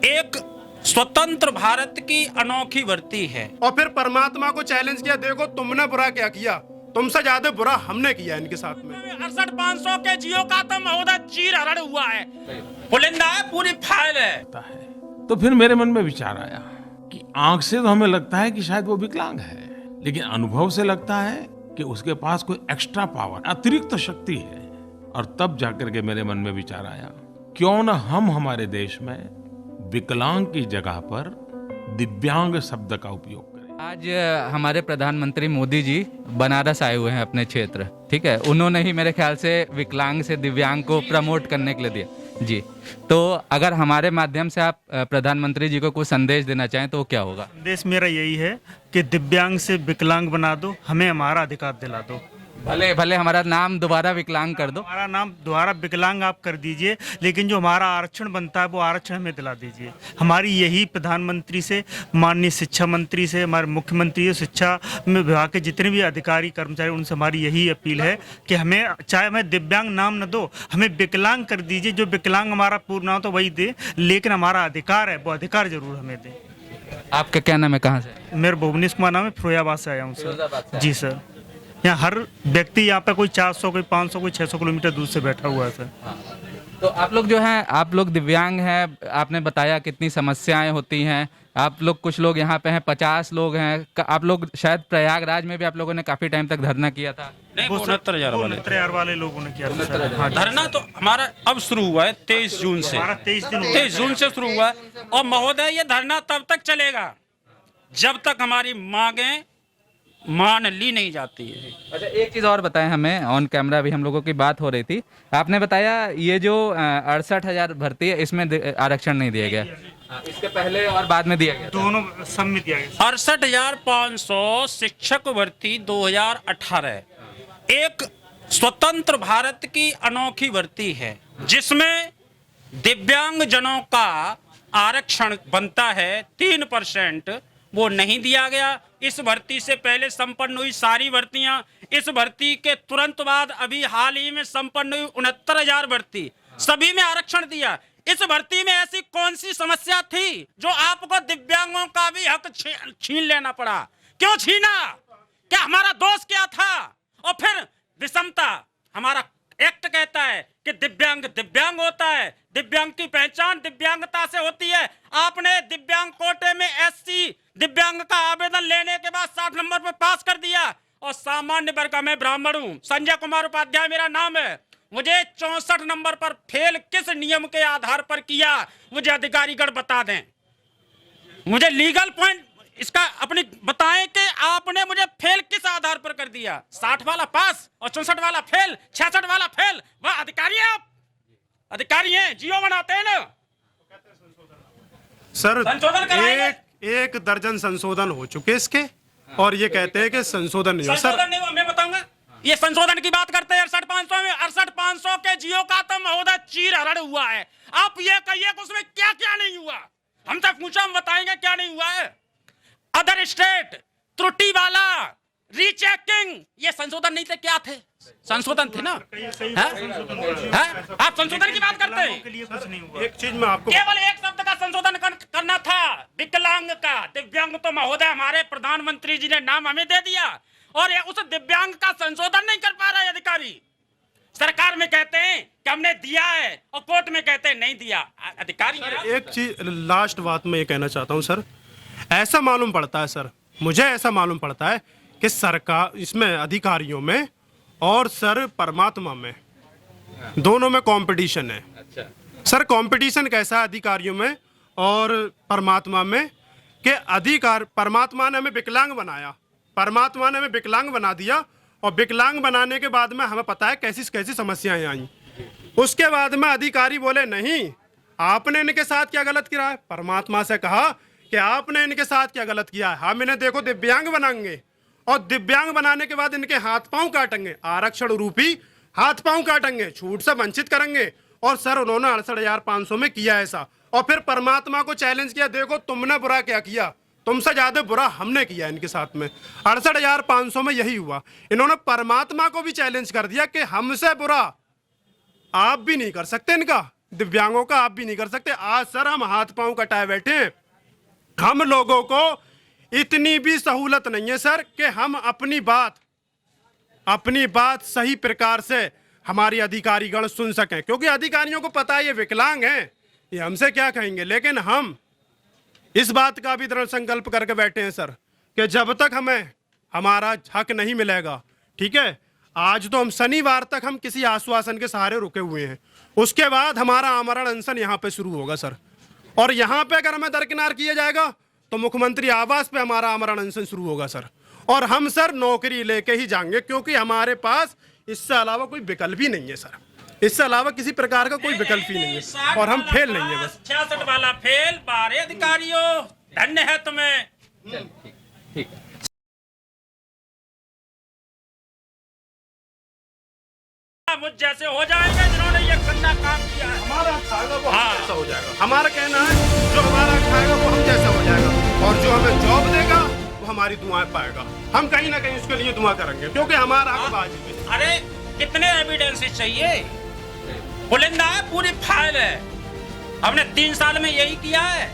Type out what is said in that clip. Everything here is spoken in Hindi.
एक स्वतंत्र भारत की अनोखी भर्ती है। और फिर परमात्मा को चैलेंज किया, देखो तुमने बुरा क्या किया, तुमसे ज्यादा बुरा हमने किया इनके साथ में। 68,500 के जियो का तो महोदय चीर हरण हुआ है, पुलिंदा है, पूरी फाइल है। तो फिर मेरे मन में विचार आया कि आंख से तो हमें लगता है कि शायद वो विकलांग है, लेकिन अनुभव से लगता है कि उसके पास कोई एक्स्ट्रा पावर, अतिरिक्त शक्ति है। और तब जाकर के मेरे मन में विचार आया, क्यों न हम हमारे देश में विकलांग की जगह पर दिव्यांग शब्द का उपयोग करें। आज हमारे प्रधानमंत्री मोदी जी बनारस आए हुए हैं अपने क्षेत्र, ठीक है। उन्होंने ही मेरे ख्याल से विकलांग से दिव्यांग को प्रमोट करने के लिए दिया जी। तो अगर हमारे माध्यम से आप प्रधानमंत्री जी को कुछ संदेश देना चाहें तो वो क्या होगा? संदेश मेरा यही है कि दिव्यांग से विकलांग बना दो, हमें हमारा अधिकार दिला दो। भले भले हमारा नाम दोबारा विकलांग कर दो, हमारा नाम दोबारा विकलांग आप कर दीजिए, लेकिन जो हमारा आरक्षण बनता है वो आरक्षण हमें दिला दीजिए। हमारी यही प्रधानमंत्री से, माननीय शिक्षा मंत्री से, हमारे मुख्यमंत्री से, शिक्षा में विभाग के जितने भी अधिकारी कर्मचारी, उनसे हमारी यही अपील है कि हमें, चाहे हमें दिव्यांग नाम न दो, हमें विकलांग कर दीजिए। जो विकलांग हमारा पूर्ण नाम तो वही दे, लेकिन हमारा अधिकार है वो अधिकार जरूर हमें दे। आपका क्या नाम है, कहाँ से? मेरा भुवनेश कुमार नाम है, फिरोजाबाद से आया हूँ सर। जी सर। यहाँ हर व्यक्ति यहाँ पे कोई 400, कोई 500, कोई 600 किलोमीटर दूर से बैठा हुआ है सर। तो आप लोग जो हैं, आप लोग दिव्यांग हैं, आपने बताया कितनी समस्याएं होती हैं। आप लोग, कुछ लोग यहाँ पे हैं, 50 लोग हैं। आप लोग शायद प्रयागराज में भी आप लोगों ने काफी टाइम तक धरना किया था। नहीं, 69,000 वाले लोगों ने किया था सर। हाँ, धरना तो हमारा अब शुरू हुआ है 23 जून से। हमारा 23 जून से शुरू हुआ है। और महोदय ये धरना तब तक चलेगा जब तक हमारी मांगें मान ली नहीं जाती है। अच्छा, एक चीज़ और बताएं हमें, ऑन कैमरा भी हम लोगों की बात हो रही थी। आपने बताया ये जो 68,000 भर्ती है, इसमें आरक्षण नहीं दिया गया, इसके पहले और बाद में दिया गया, दोनों सब में दिया गया। 68,500 शिक्षक भर्ती 2018 एक स्वतंत्र भारत की अनोखी भर्ती है, जिसमें दिव्यांग जनों का आरक्षण बनता है 3%, वो नहीं दिया गया। इस भर्ती से पहले संपन्न हुई सारी भर्तियां, इस भर्ती के तुरंत बाद अभी हाल ही में संपन्न हुई 69,000 भर्ती, सभी में आरक्षण दिया। इस भर्ती में ऐसी कौन सी समस्या थी जो आपको दिव्यांगों का भी हक छीन लेना पड़ा? क्यों छीना? क्या हमारा दोष क्या था? और फिर विषमता, हमारा एक्ट कहता है कि दिव्यांग दिव्यांग होता है, दिव्यांग की पहचान दिव्यांगता से होती है। आपने दिव्यांग कोटे में एससी दिव्यांग का आवेदन लेने के बाद 60 नंबर पर पास कर दिया, और सामान्य वर्ग का मैं ब्राह्मण हूं, संजय कुमार उपाध्याय मेरा नाम है, मुझे 64 नंबर पर फेल किस नियम के आधार पर किया, मुझे अधिकारीगण बता दें। मुझे लीगल पॉइंट इसका अपनी बताएं कि आपने मुझे फेल किस आधार पर कर दिया। 60 वाला पास और 64 वाला फेल, 66 वाला फेल। वह अधिकारी हैं आप? अधिकारी हैं, जियो बनाते हैं ना सर। संशोधन कराएंगे। एक दर्जन संशोधन हो चुके इसके, और ये कहते हैं कि संशोधन नहीं हो सर। संशोधन नहीं हुआ, मैं बताऊंगा। ये संशोधन की बात करते हैं 68,500 में। 68,500 के जियो का तो महोदय चीर हरण हुआ है। आप ये कहिए कि उसमें क्या क्या नहीं हुआ। हमसे पूछा, हम बताएंगे क्या नहीं हुआ है। अदर स्टेट, त्रुटि वाला, रीचेकिंग, ये संशोधन नहीं थे, क्या थे? संशोधन थे ना। आप संशोधन की बात करते हैं। एक चीज में आपको, केवल एक शब्द का संशोधन करना था, विकलांग का। दिव्यांग तो महोदय हमारे प्रधानमंत्री जी ने नाम हमें दे दिया, और उस दिव्यांग का संशोधन नहीं कर पा रहा है अधिकारी। सरकार में कहते हैं कि हमने दिया है, और कोर्ट में कहते हैं नहीं दिया। अधिकारी एक चीज लास्ट बात में ये कहना चाहता हूँ सर, ऐसा मालूम पड़ता है सर, मुझे ऐसा मालूम पड़ता है कि सरकार इसमें अधिकारियों में और सर परमात्मा में, दोनों में कंपटीशन है। अच्छा सर, कंपटीशन कैसा है अधिकारियों में और परमात्मा में? कि अधिकार, परमात्मा ने हमें विकलांग बनाया, परमात्मा ने हमें विकलांग बना दिया, और विकलांग बनाने के बाद में हमें पता है कैसी कैसी समस्याएं आई। उसके बाद में अधिकारी बोले नहीं, आपने इनके साथ क्या गलत किया है। परमात्मा से कहा कि आपने इनके साथ क्या गलत किया है, हम इन्हें देखो दिव्यांग बनाएंगे, और दिव्यांग बनाने के बाद इनके हाथ पांव काटेंगे, आरक्षण रूपी हाथ पांव काटेंगे, छूट से वंचित करेंगे। और सर उन्होंने 68,500 में किया ऐसा, और फिर परमात्मा को चैलेंज किया, देखो तुमने बुरा क्या किया, तुमसे ज्यादा बुरा हमने किया इनके साथ में। 68,500 में यही हुआ। इन्होंने परमात्मा को भी चैलेंज कर दिया कि हमसे बुरा आप भी नहीं कर सकते इनका, दिव्यांगों का आप भी नहीं कर सकते। आज सर हम हाथ पांव कटाए बैठे हैं। हम लोगों को इतनी भी सहूलत नहीं है सर कि हम अपनी बात सही प्रकार से हमारी अधिकारीगण सुन सकें, क्योंकि अधिकारियों को पता है ये विकलांग हैं, ये हमसे क्या कहेंगे। लेकिन हम इस बात का भी दृढ़ संकल्प करके बैठे हैं सर कि जब तक हमें हमारा हक नहीं मिलेगा, ठीक है, आज तो हम शनिवार तक हम किसी आश्वासन के सहारे रुके हुए हैं, उसके बाद हमारा आमरण अनशन यहाँ पे शुरू होगा सर। और यहाँ पे अगर हमें दरकिनार किया जाएगा तो मुख्यमंत्री आवास पे हमारा आमरण अनशन शुरू होगा सर। और हम सर नौकरी लेके ही जाएंगे, क्योंकि हमारे पास इससे अलावा कोई विकल्प ही नहीं है सर। इससे अलावा किसी प्रकार का कोई विकल्प ही नहीं है और हम फेल नहीं है बस। 66 वाला फेल। 12 अधिकारियों, धन्य है तुम्हें। ठीक है। मुझ जैसे हो जाएंगे जिन्होंने ये गंदा काम किया है। हमारा खाएगा वो हम जैसा हो जाएगा। हमारा कहना है जो हमारा खाएगा वो हम जैसा हो जाएगा, और जो हमें जॉब देगा वो हमारी दुआएं पाएगा। हम कहीं ना कहीं उसके लिए दुआ करेंगे, क्योंकि हमारा हक वाजिब है। अरे कितने एविडेंसेस चाहिए? पुलिंदा है, पूरी फाइल है। हमने 3 साल में यही किया है।